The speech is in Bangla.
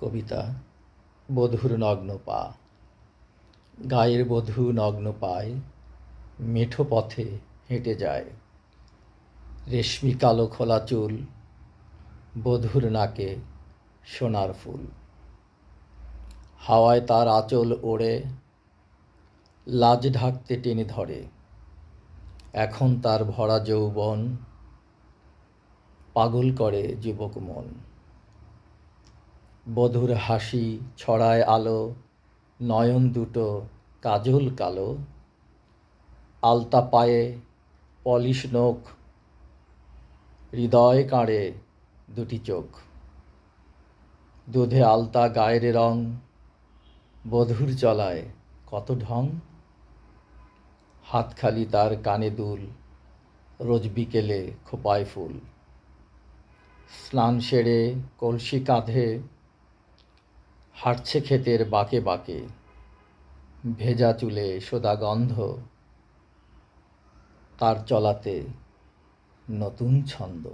কবিতা বধূর নগ্ন পা। গায়ের বধূ নগ্ন পায় মেঠো পথে হেঁটে যায়। রেশমি কালো খোলা চুল, বধূর নাকে সোনার ফুল। হাওয়ায় তার আঁচল ওড়ে, লাজ ঢাকতে টেনে ধরে। এখন তার ভরা যৌবন পাগল করে যুবক মন। বধূর হাসি ছড়ায় আলো, নয়ন দুটো কাজল কালো। আলতা পায়ে পলিশ নখ, হৃদয় কাঁড়ে দুটি চোখ। দুধে আলতা গায়ের রং, বধূর চলায় কত ঢং। হাতখালি তার কানে দুল, রোজ বিকেলে খোঁপায় ফুল। স্নান সেরে কলসি কাঁধে হাঁটছে ক্ষেতের বাঁকে বাঁকে। ভেজা চুলে সোদা গন্ধ, তার চলাতে নতুন ছন্দ।